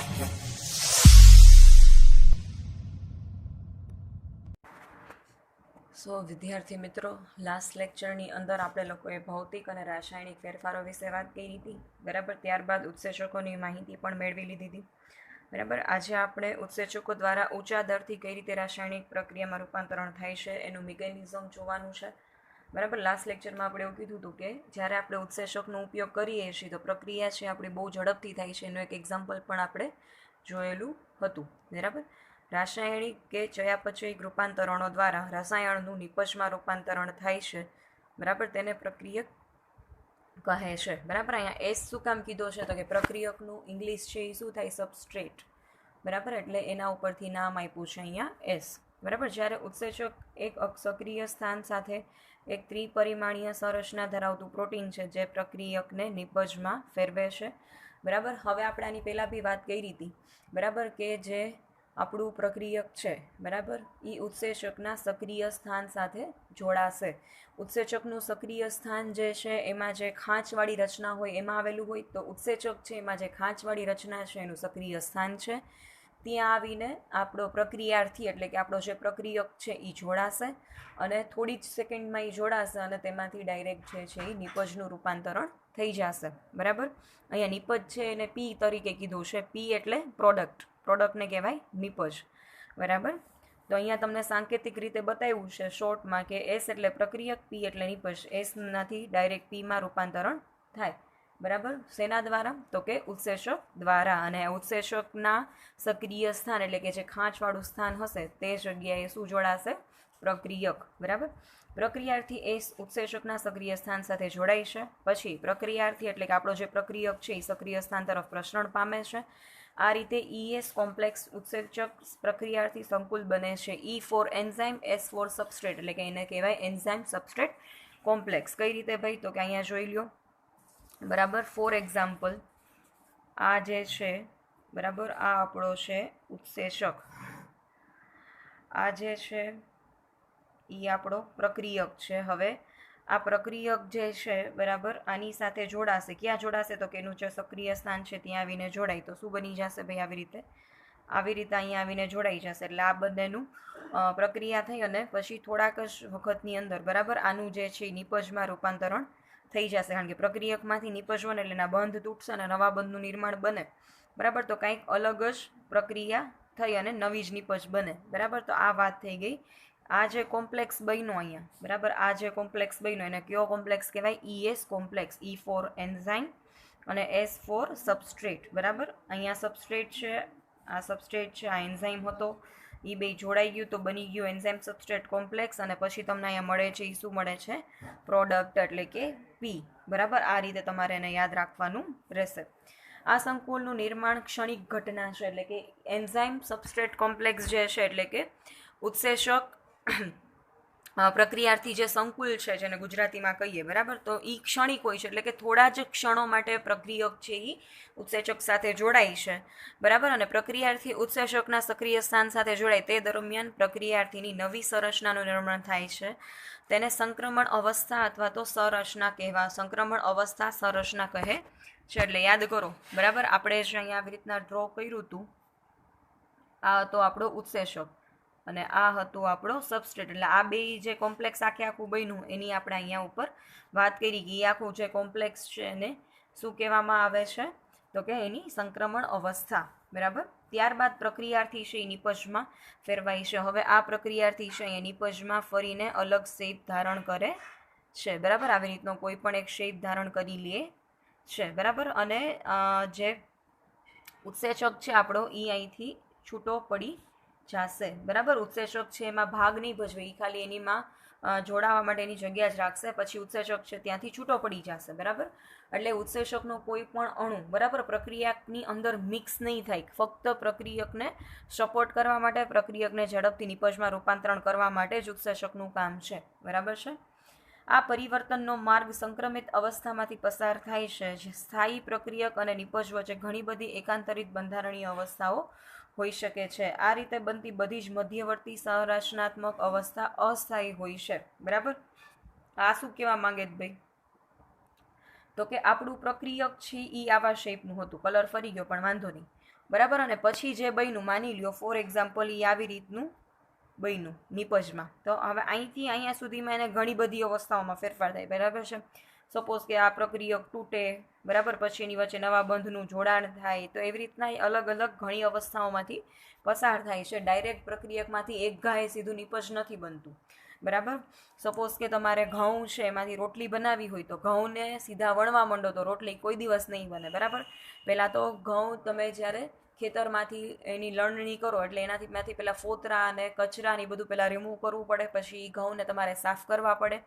સો વિદ્યાર્થી મિત્રો, લાસ્ટ લેક્ચરની અંદર આપણે લોકોએ ભૌતિક અને રાસાયણિક ફેરફારો વિશે વાત કરી હતી, બરાબર. ત્યારબાદ ઉત્સેચકોની માહિતી પણ મેળવી લીધી હતી, બરાબર. આજે આપણે ઉત્સેચકો દ્વારા ઊંચા દરથી કઈ રીતે રાસાયણિક પ્રક્રિયામાં રૂપાંતરણ થાય છે એનું મિકેનિઝમ જોવાનું છે, બરાબર. લાસ્ટ લેક્ચરમાં આપણે એવું કીધું હતું કે જ્યારે આપણે ઉત્સેચકનો ઉપયોગ કરીએ છીએ તો પ્રક્રિયા છે આપણી બહુ ઝડપથી થાય છે. એનું એક એક્ઝામ્પલ પણ આપણે જોયેલું હતું, બરાબર. રાસાયણિક કે ચયાપચયિક રૂપાંતરણો દ્વારા રસાયણનું નિપજમાં રૂપાંતરણ થાય છે, બરાબર. તેને પ્રક્રિયક કહે છે, બરાબર. અહીંયા એસ શું કામ કીધો છે તો કે પ્રક્રિયકનું ઇંગ્લિશ છે એ શું થાય? સબસ્ટ્રેટ, બરાબર. એટલે એના ઉપરથી નામ આપ્યું છે અહીંયા એસ, બરાબર. જ્યારે ઉત્સેચક એક સક્રિય સ્થાન સાથે એક ત્રિપરિમાણીય સંરચના ધરાવતું પ્રોટીન છે જે પ્રક્રિયકને નિપજમાં ફેરવે છે, બરાબર. હવે આપણે આની પહેલાં બી વાત કરી હતી, બરાબર, કે જે આપણું પ્રક્રિયક છે, બરાબર, એ ઉત્સેચકના સક્રિય સ્થાન સાથે જોડાશે. ઉત્સેચકનું સક્રિય સ્થાન જે છે એમાં જે ખાંચવાળી રચના હોય એમાં આવેલું હોય, તો ઉત્સેચક છે એમાં જે ખાંચવાળી રચના છે એનું સક્રિય સ્થાન છે. ત્યાં આવીને આપણો પ્રક્રિયાર્થી એટલે કે આપણો જે પ્રક્રિયક છે એ જોડાશે અને થોડી જ સેકન્ડમાં એ જોડાશે અને તેમાંથી ડાયરેક્ટ જે છે એ નિપજનું રૂપાંતરણ થઈ જશે, બરાબર. અહીંયા નિપજ છે એને પી તરીકે કીધું છે. પી એટલે પ્રોડક્ટને કહેવાય નિપજ, બરાબર. તો અહીંયા તમને સાંકેતિક રીતે બતાવ્યું છે શોર્ટમાં કે એસ એટલે પ્રક્રિયક, પી એટલે નિપજ. એસનાથી ડાયરેક્ટ પીમાં રૂપાંતરણ થાય, બરાબર. શેના દ્વારા? તો કે ઉત્સેચક દ્વારા. અને ઉત્સેચકના સક્રિય સ્થાન એટલે કે જે ખાંચવાળું સ્થાન હશે તે જગ્યાએ શું જોડાશે? પ્રક્રિયક, બરાબર. પ્રક્રિયાર્થી એ ઉત્સેચકના સક્રિય સ્થાન સાથે જોડાય છે. પછી પ્રક્રિયાર્થી એટલે કે આપણો જે પ્રક્રિયક છે એ સક્રિય સ્થાન તરફ પ્રસરણ પામે છે. આ રીતે ઈએસ કોમ્પ્લેક્સ ઉત્સેચક પ્રક્રિયાર્થી સંકુલ બને છે. E for enzyme, S for substrate, એટલે કે એને કહેવાય એન્ઝાઇમ સબસ્ટ્રેટ કોમ્પ્લેક્સ. કઈ રીતે ભાઈ? તો કે અહીંયા જોઈ લો, બરાબર. ફોર એક્ઝામ્પલ, આ જે છે, બરાબર, આ આપણો છે ઉત્સેચક, આ જે છે એ આપણો પ્રક્રિયક છે. હવે આ પ્રક્રિયક જે છે, બરાબર, આની સાથે જોડાશે. ક્યાં જોડાશે? તો કે એનું જે સક્રિય સ્થાન છે ત્યાં આવીને જોડાય. તો શું બની જશે ભાઈ? આવી રીતે અહીંયા આવીને જોડાઈ જશે. એટલે આ બંનેનું પ્રક્રિયા થઈ અને પછી થોડાક જ વખતની અંદર, બરાબર, આનું જે છે નિપજમાં રૂપાંતરણ થઈ જશે. કારણ કે પ્રક્રિયકમાંથી નિપજ બને એટલે એના બંધ તૂટશે અને નવા બંધનું નિર્માણ બને, બરાબર. તો કંઈક અલગ જ પ્રક્રિયા થઈ અને નવી જ નિપજ બને, બરાબર. તો આ વાત થઈ ગઈ. આ જે કોમ્પ્લેક્સ બન્યો અહીંયા, બરાબર, આ જે કોમ્પ્લેક્સ બન્યો એને કયો કોમ્પ્લેક્સ કહેવાય? ES complex. E for enzyme અને એસ ફોર સબસ્ટ્રેટ, બરાબર. અહીંયા સબસ્ટ્રેટ છે, આ સબસ્ટ્રેટ છે, આ એન્ઝાઇમ હતો, એ બે જોડાઈ ગયું તો બની ગયું એન્ઝાઇમ સબસ્ટ્રેટ કોમ્પ્લેક્સ. અને પછી તમને અહીંયા મળે છે એ શું મળે છે? પ્રોડક્ટ એટલે કે પી, બરાબર. આ રીતે તમારે એને યાદ રાખવાનું રહેશે. આ સંકુલનું નિર્માણ ક્ષણિક ઘટના છે, એટલે કે એન્ઝાઇમ સબસ્ટ્રેટ કોમ્પ્લેક્સ જે છે એટલે કે ઉત્સેચક પ્રક્રિયાર્થી જે સંકુલ છે જેને ગુજરાતીમાં કહીએ, બરાબર, તો એ ક્ષણિક હોય છે. એટલે કે થોડા જ ક્ષણો માટે પ્રક્રિયક છે એ ઉત્સેચક સાથે જોડાય છે, બરાબર. અને પ્રક્રિયાર્થી ઉત્સેચકના સક્રિય સ્થાન સાથે જોડાય તે દરમિયાન પ્રક્રિયાર્થીની નવી સંરચનાનું નિર્માણ થાય છે. તેને સંક્રમણ અવસ્થા અથવા તો સંરચના કહેવા, સંક્રમણ અવસ્થા સંરચના કહે છે. એટલે યાદ કરો, બરાબર. આપણે જે અહીંયા આવી રીતના ડ્રો કર્યું હતું, આ હતો આપણો ઉત્સેચક અને આ હતું આપણો સબસ્ટ્રેટ. એટલે આ બે જે કોમ્પ્લેક્સ આખું બન્યું એની આપણે અહીંયા ઉપર વાત કરી કે આખું જે કોમ્પ્લેક્સ છે એને શું કહેવામાં આવે છે? તો કે એની સંક્રમણ અવસ્થા, બરાબર. ત્યારબાદ પ્રક્રિયાર્થી છે એ નિપજમાં ફેરવાય છે. હવે આ પ્રક્રિયાર્થી છે એ નિપજમાં ફરીને અલગ શેપ ધારણ કરે છે, બરાબર. આવી રીતનો કોઈ પણ એક શેપ ધારણ કરી લે છે, બરાબર. અને જે ઉત્સેચક છે આપણો એ અહીંથી છૂટો પડી જશે, બરાબર. ઉત્સેચક છે એમાં ભાગ નહીં ભજવે, એ ખાલી એનીમાં જોડાવા માટેની જગ્યા જ રાખશે. પછી ઉત્સેચક છે ત્યાંથી છૂટો પડી જશે, બરાબર. એટલે ઉત્સેચકનો કોઈ પણ અણુ, બરાબર, પ્રક્રિયાની અંદર મિક્સ નહીં થાય. ફક્ત પ્રક્રિયકને સપોર્ટ કરવા માટે, પ્રક્રિયકને ઝડપથી નિપજમાં રૂપાંતરણ કરવા માટે જ ઉત્સેચકનું કામ છે, બરાબર છે. આ પરિવર્તનનો માર્ગ સંક્રમિત અવસ્થામાંથી પસાર થાય છે. જે સ્થાયી પ્રક્રિયક અને નિપજ વચ્ચે ઘણી બધી એકાંતરિત બંધારણીય અવસ્થાઓ હોઈ શકે છે. આ રીતે બનતી બધી જ મધ્યવર્તી સંરચનાત્મક અવસ્થા અસ્થાયી હોય છે, બરાબર. આ શું કહેવા માંગે ભાઈ? તો કે આપણું પ્રક્રિયક છે એ આવા શેપનું હતું. કલર ફરી ગયો પણ વાંધો નહીં. બરાબર. અને પછી જે બન્યું માની લ્યો ફોર એક્ઝામ્પલ એ આવી રીતનું બન્યું નિપજમાં, તો હવે અહીંથી અહીંયા સુધીમાં એને ઘણી બધી અવસ્થાઓમાં ફેરફાર થાય. બરાબર છે. સપોઝ કે આ પ્રક્રિયક તૂટે, બરાબર, પછી એની વચ્ચે નવા બંધનું જોડાણ થાય, તો એવી રીતના એ અલગ અલગ ઘણી અવસ્થાઓમાંથી પસાર થાય છે. ડાયરેક્ટ પ્રક્રિયકમાંથી એક ઘાએ સીધું નિપજ નથી બનતું. બરાબર. સપોઝ કે તમારે ઘઉં છે એમાંથી રોટલી બનાવવી હોય તો ઘઉંને સીધા વણવા માંડો તો રોટલી કોઈ દિવસ નહીં બને. બરાબર. પહેલાં તો ઘઉં તમે જ્યારે ખેતરમાંથી એની લણણી કરો એટલે એનાથી પહેલાં ફોતરા અને કચરા ને બધું પહેલાં રિમૂવ કરવું પડે. પછી ઘઉંને તમારે સાફ કરવા પડે.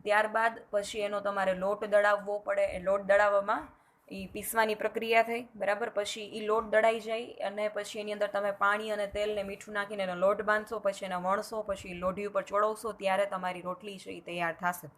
ત્યારબાદ પછી એનો તમારે લોટ દળાવવો પડે. એ લોટ દળાવવામાં એ પીસવાની પ્રક્રિયા થઈ. બરાબર. પછી એ લોટ દળાઈ જાય અને પછી એની અંદર તમે પાણી અને તેલ ને મીઠું નાખીને એનો લોટ બાંધશો. પછી એને વણશો. પછી લોઢી ઉપર ચોળવશો. ત્યારે તમારી રોટલી છે એ તૈયાર થશે.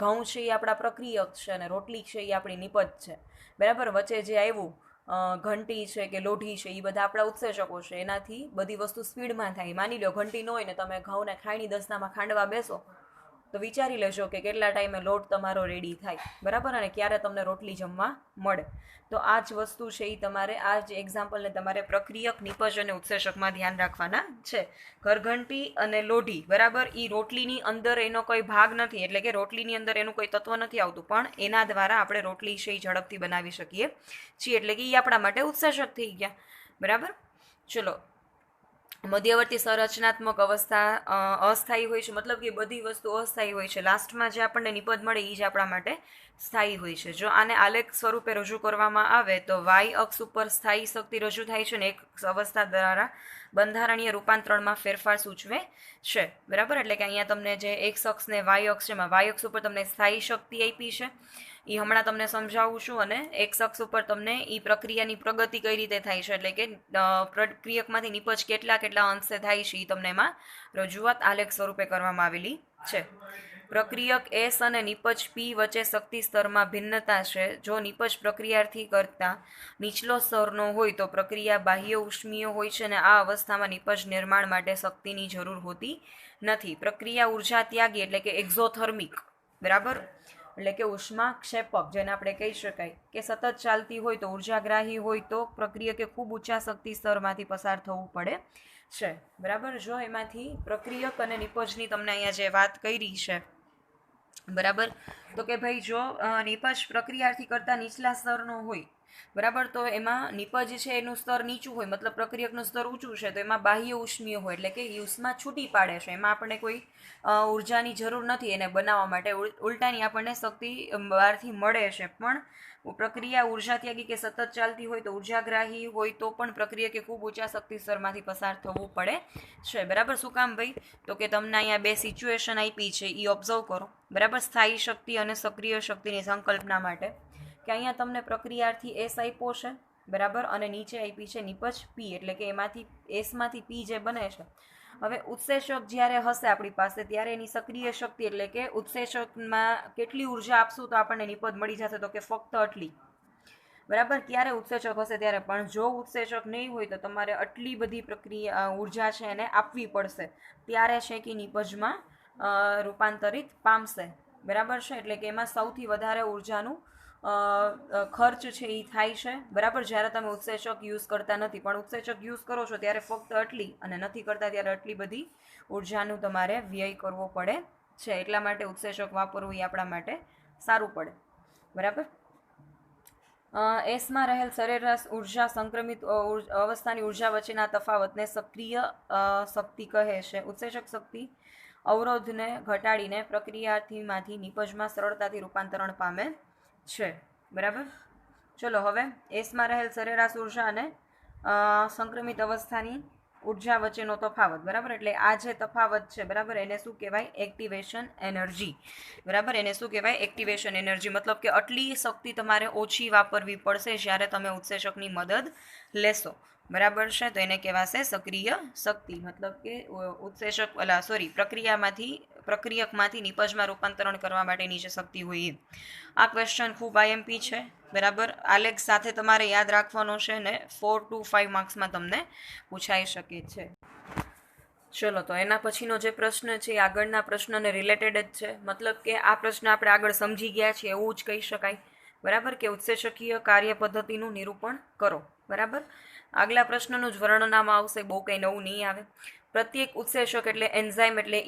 ઘઉં છે એ આપણા પ્રક્રિયક છે અને રોટલી છે એ આપણી નિપજ છે. બરાબર. વચ્ચે જે આવ્યું ઘંટી છે કે લોઢી છે એ બધા આપણા ઉત્સેચકો છે. એનાથી બધી વસ્તુ સ્પીડમાં થાય. માની લો ઘંટી ન હોય ને તમે ઘઉંને ખાયણી દસ્તામાં ખાંડવા બેસો તો વિચારી લેજો કે કેટલા ટાઈમે લોટ તમારો રેડી થાય. બરાબર. અને ક્યારે તમને રોટલી જમવા મળે. તો આ જ વસ્તુ છે એ તમારે આ જ એક્ઝામ્પલને તમારે પ્રક્રિયક, નિપજ અને ઉત્સેચકમાં ધ્યાન રાખવાના છે. ઘરઘંટી અને લોઢી, બરાબર, એ રોટલીની અંદર એનો કોઈ ભાગ નથી, એટલે કે રોટલીની અંદર એનું કોઈ તત્વ નથી આવતું, પણ એના દ્વારા આપણે રોટલી છે એ ઝડપથી બનાવી શકીએ છીએ. એટલે કે એ આપણા માટે ઉત્સેચક થઈ ગયા. બરાબર. ચલો, મધ્યવર્તી સંરચનાત્મક અવસ્થા અસ્થાયી હોય છે, મતલબ કે બધી વસ્તુ અસ્થાયી હોય છે. લાસ્ટમાં જે આપણને નિપજ મળે એ જ આપણા માટે સ્થાયી હોય છે. જો આને આલેખ સ્વરૂપે રજૂ કરવામાં આવે તો વાય અક્ષ ઉપર સ્થાયી શક્તિ રજૂ થાય છે અને એક અવસ્થા દ્વારા બંધારણીય રૂપાંતરણમાં ફેરફાર સૂચવે છે. બરાબર. એટલે કે અહીંયા તમને જે એક્સ અક્ષ ને વાય અક્ષ છે, એમાં વાય અક્ષ ઉપર તમને સ્થાયી શક્તિ આપી છે, એ હમણાં તમને સમજાવું છું. અને એક્સ અક્ષ ઉપર તમને એ પ્રક્રિયાની પ્રગતિ કઈ રીતે થાય છે, એટલે કે પ્રક્રિયકમાંથી નિપજ કેટલા અંશે થાય છે એ તમને એમાં રજૂઆત આલેખ સ્વરૂપે કરવામાં આવેલી છે. પ્રક્રિયક એસ અને નિપજ પી વચ્ચે શક્તિ સ્તરમાં ભિન્નતા છે. જો નિપજ પ્રક્રિયાથી કરતાં નીચલો સ્તરનો હોય તો પ્રક્રિયા બાહ્ય ઉષ્મીય હોય છે અને આ અવસ્થામાં નિપજ નિર્માણ માટે શક્તિની જરૂર હોતી નથી. પ્રક્રિયા ઉર્જા ત્યાગી એટલે કે એક્ઝોથર્મિક, બરાબર, એટલે કે ઉષ્મા ક્ષેપક, જેને આપણે કહી શકાય કે સતત ચાલતી હોય તો ઉર્જાગ્રાહી હોય તો પ્રક્રિયકે ખૂબ ઊંચા શક્તિ સ્તરમાંથી પસાર થવું પડે છે. બરાબર. જો એમાંથી પ્રક્રિયક અને નિપજની તમને અહીંયા જે વાત કરી છે, બરાબર, તો કે ભાઈ જો નિપજ પ્રક્રિયાથી કરતાં નીચલા સ્તરનો હોય, બરાબર, તો એમાં નિપજ છે એનું સ્તર નીચું હોય, મતલબ પ્રક્રિયકનું સ્તર ઊંચું છે, તો એમાં બાહ્ય ઉષ્મીય હોય, એટલે કે ઉષ્મા છૂટી પાડે છે. એમાં આપણને કોઈ ઉર્જાની જરૂર નથી એને બનાવવા માટે, ઉલટાની આપણને શક્તિ બહારથી મળે છે. પણ પ્રક્રિયા ઉર્જા ત્યાગી કે સતત ચાલતી હોય તો ઉર્જાગ્રાહી હોય તો પણ પ્રક્રિયકે ખૂબ ઊંચા શક્તિ સ્તરમાંથી પસાર થવું પડે છે. બરાબર. શું કામ ભાઈ? તો કે તમને અહીંયા બે સિચ્યુએશન આપી છે, એ ઓબ્ઝર્વ કરો. બરાબર. સ્થાયી શક્તિ અને સક્રિય શક્તિની સંકલ્પના માટે કે અહીંયા તમને પ્રક્રિયાથી એસ આપ્યો છે, બરાબર, અને નીચે આપી છે નિપજ પી, એટલે કે એમાંથી એસમાંથી પી જે બને છે. હવે ઉત્સેચક જ્યારે હશે આપણી પાસે ત્યારે એની સક્રિય શક્તિ, એટલે કે ઉત્સેચકમાં કેટલી ઉર્જા આપશું તો આપણને નિપજ મળી જશે, તો કે ફક્ત આટલી. બરાબર. ક્યારે ઉત્સેચક હશે ત્યારે. પણ જો ઉત્સેચક નહીં હોય તો તમારે આટલી બધી પ્રક્રિયા ઉર્જા છે એને આપવી પડશે, ત્યારે છે કે નિપજમાં રૂપાંતરિત પામશે. બરાબર છે. એટલે કે એમાં સૌથી વધારે ઉર્જાનું ખર્ચ છે એ થાય છે. બરાબર. જ્યારે તમે ઉત્સેચક યુઝ કરતા નથી, પણ ઉત્સેચક યુઝ કરો છો ત્યારે ફક્ત આટલી, અને નથી કરતા ત્યારે આટલી બધી ઉર્જાનું તમારે વ્યય કરવો પડે છે. એટલા માટે ઉત્સેચક વાપરવું એ આપણા માટે સારું પડે. બરાબર. એસમાં રહેલ સરેરાશ ઉર્જા સંક્રમિત અવસ્થાની ઉર્જા વચ્ચેના તફાવતને સક્રિય શક્તિ કહે છે. ઉત્સેચક શક્તિ અવરોધને ઘટાડીને પ્રક્રિયાથીમાંથી નિપજમાં સરળતાથી રૂપાંતરણ પામે છે. બરાબર. ચલો, હવે એસમાં રહેલ સરેરાશ ઉર્જા અને સંક્રમિત અવસ્થાની ઉર્જા વચ્ચેનો તફાવત. બરાબર. એટલે આ જે તફાવત છે, બરાબર, એને શું કહેવાય? Activation energy. બરાબર. એને શું કહેવાય? Activation energy. મતલબ કે આટલી શક્તિ તમારે ઓછી વાપરવી પડશે જ્યારે તમે ઉત્સેચકની મદદ લેશો. બરાબર છે. તો એને કહેવાશે સક્રિય શક્તિ. મતલબ કે પ્રક્રિયકમાંથી નિપજમાં રૂપાંતરણ કરવા માટેની જે શક્તિ હોય એ. આ ક્વેશ્ચન ખૂબ આઈએમપી છે. બરાબર. આલેખ સાથે તમારે યાદ રાખવાનો છે ને 4 to 5 માર્ક્સમાં તમને પૂછાઈ શકે છે. ચલો, તો એના પછીનો જે પ્રશ્ન છે એ આગળના પ્રશ્નને રિલેટેડ જ છે. મતલબ કે આ પ્રશ્ન આપણે આગળ સમજી ગયા છીએ એવું જ કહી શકાય. બરાબર, કે ઉત્સેચકીય કાર્ય પદ્ધતિનું નિરૂપણ કરો. બરાબર, આગલા પ્રશ્નનું જ વર્ણનામ આવશે, બહુ કંઈ નવું નહીં આવે. પ્રત્યેક ઉત્સેચક એટલે એન્ઝાઇમ એટલે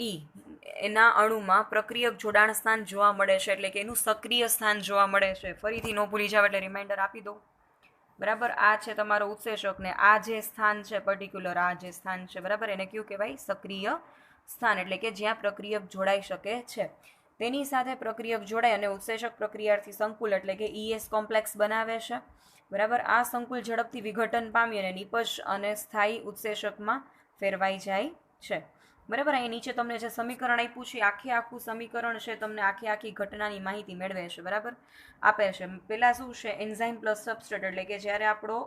એના અણુમાં પ્રક્રિયક જોડાણ સ્થાન જોવા મળે છે, એટલે કે એનું સક્રિય સ્થાન જોવા મળે છે. ફરીથી ન ભૂલી જાવ એટલે રિમાઇન્ડર આપી દઉં. બરાબર, આ છે તમારો ઉત્સેચક ને આ જે સ્થાન છે પર્ટિક્યુલર, આ જે સ્થાન છે બરાબર, એને કયું કહેવાય? સક્રિય સ્થાન, એટલે કે જ્યાં પ્રક્રિયક જોડાઈ શકે છે. તેની સાથે પ્રક્રિયક જોડાય અને ઉત્સેચક પ્રક્રિયાથી સંકુલ એટલે કે ES કોમ્પ્લેક્સ બનાવે છે. બરાબર, આ સંકુલ ઝડપથી વિઘટન પામી અને નિપજ અને સ્થાયી ઉત્સેચકમાં ફેરવાઈ જાય છે. બરાબર, અહીં નીચે તમને જે સમીકરણ આપ્યું છે આખું સમીકરણ છે તમને આખી ઘટનાની માહિતી મેળવે છે. બરાબર, આપે છે. પહેલાં શું છે? એન્ઝાઇમ પ્લસ સબસ્ટ્રેટ, એટલે કે જ્યારે આપણો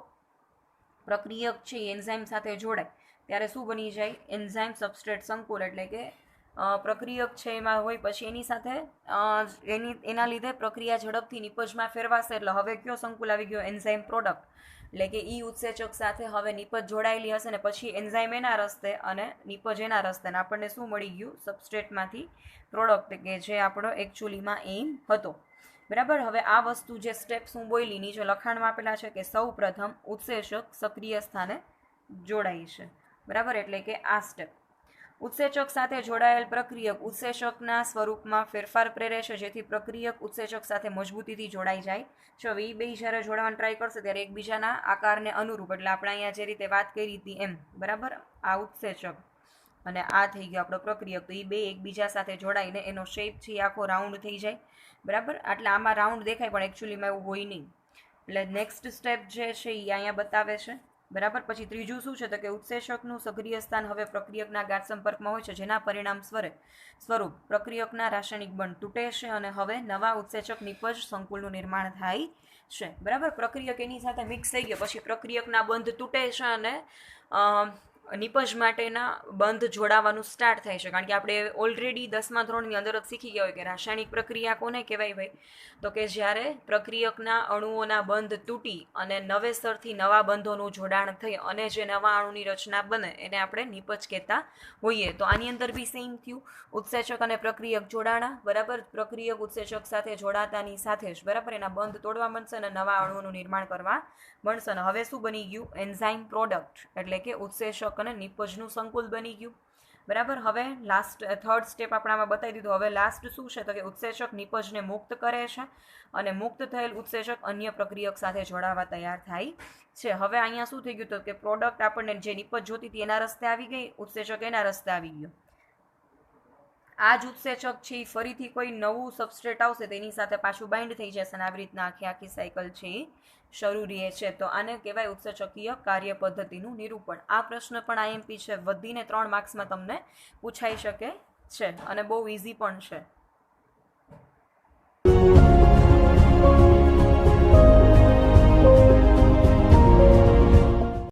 પ્રક્રિયક છે એન્ઝાઇમ સાથે જોડાય ત્યારે શું બની જાય? એન્ઝાઇમ સબસ્ટ્રેટ સંકુલ, એટલે કે પ્રક્રિયક છે એમાં હોય, પછી એની સાથે એના લીધે પ્રક્રિયા ઝડપથી નિપજમાં ફેરવાશે. એટલે હવે કયો સંકુલ આવી ગયો? એન્ઝાઇમ પ્રોડક્ટ, એટલે કે ઉત્સેચક સાથે હવે નિપજ જોડાયેલી હશે ને પછી એન્ઝાઇમ એના રસ્તે અને નિપજ એના રસ્તે, અને આપણને શું મળી ગયું? સબસ્ટ્રેટમાંથી પ્રોડક્ટ, કે જે આપણો એકચ્યુઅલીમાં એમ હતો. બરાબર, હવે આ વસ્તુ જે સ્ટેપ્સ હું બોલી નીચે લખાણમાં આપેલા છે કે સૌ પ્રથમ ઉત્સેચક સક્રિય સ્થાને જોડાય છે. બરાબર, એટલે કે આ સ્ટેપ. ઉત્સેચક સાથે જોડાયેલ પ્રક્રિયક ઉત્સેચકના સ્વરૂપમાં ફેરફાર પ્રેરે છે, જેથી પ્રક્રિયક ઉત્સેચક સાથે મજબૂતીથી જોડાઈ જાય છે. હવે એ બે જ્યારે જોડાવાનું ટ્રાય કરશે ત્યારે એકબીજાના આકારને અનુરૂપ, એટલે આપણે અહીંયા જે રીતે વાત કરી હતી એમ, બરાબર, આ ઉત્સેચક અને આ થઈ ગયો આપણો પ્રક્રિયક, તો એ બે એકબીજા સાથે જોડાઈને એનો શેપ છે આખો રાઉન્ડ થઈ જાય. બરાબર, એટલે આમાં રાઉન્ડ દેખાય પણ એકચ્યુઅલીમાં એવું હોય નહીં. એટલે નેક્સ્ટ સ્ટેપ જે છે એ અહીંયા બતાવે છે. બરાબર, પછી ત્રીજું શું છે? તો કે ઉત્સેચકનું સક્રિય સ્થાન હવે પ્રક્રિયકના ગાઢ સંપર્કમાં હોય છે, જેના પરિણામ સ્વરૂપ પ્રક્રિયકના રાસાયણિક બંધ તૂટે છે અને હવે નવા ઉત્સેચક નિપજ સંકુલનું નિર્માણ થાય છે. બરાબર, પ્રક્રિયક એની સાથે મિક્સ થઈ ગયો પછી પ્રક્રિયકના બંધ તૂટે છે અને નિપજ માટેના બંધ જોડાવાનું સ્ટાર્ટ થાય છે. કારણ કે આપણે ઓલરેડી 10મા ધોરણની અંદર જ શીખી ગયા હોય કે રાસાયણિક પ્રક્રિયા કોને કહેવાય ભાઈ? તો કે જ્યારે પ્રક્રિયકના અણુઓના બંધ તૂટી અને નવેસરથી નવા બંધોનું જોડાણ થઈ અને જે નવા અણુની રચના બને એને આપણે નિપજ કહેતા હોઈએ. તો આની અંદર બી સેમ થયું, ઉત્સેચક અને પ્રક્રિયક જોડાણા. બરાબર, પ્રક્રિયક ઉત્સેચક સાથે જોડાતાની સાથે જ બરાબર એના બંધ તોડવા મળશે અને નવા અણુઓનું નિર્માણ કરવા મળશે. અને હવે શું બની ગયું? એન્ઝાઇમ પ્રોડક્ટ, એટલે કે ઉત્સેચક અને નિપજનું સંકુલ બની ગયું. બરાબર, હવે લાસ્ટ થર્ડ સ્ટેપ આપણામાં બતાવી દીધું. હવે લાસ્ટ શું છે? તો કે ઉત્સેચક નિપજને મુક્ત કરે છે અને મુક્ત થયેલ ઉત્સેચક અન્ય પ્રક્રિયક સાથે જોડાવા તૈયાર થાય છે. હવે અહીંયા શું થઈ ગયું? તો કે પ્રોડક્ટ આપણને જે નિપજ જોતી હતી એના રસ્તે આવી ગઈ, ઉત્સેચક એના રસ્તે આવી ગયું. આ જ ઉત્સેચક છે એ ફરીથી કોઈ નવું સબસ્ટ્રેટ આવશે તેની સાથે પાછું બાઇન્ડ થઈ જશે અને આવી રીતના આખી સાયકલ છે એ શરૂ રહે છે. તો આને કહેવાય ઉત્સેચકીય કાર્ય પદ્ધતિનું નિરૂપણ. આ પ્રશ્ન પણ IMP છે, વધીને 3 માર્ક્સમાં તમને પૂછાઈ શકે છે અને બહુ ઇઝી પણ છે.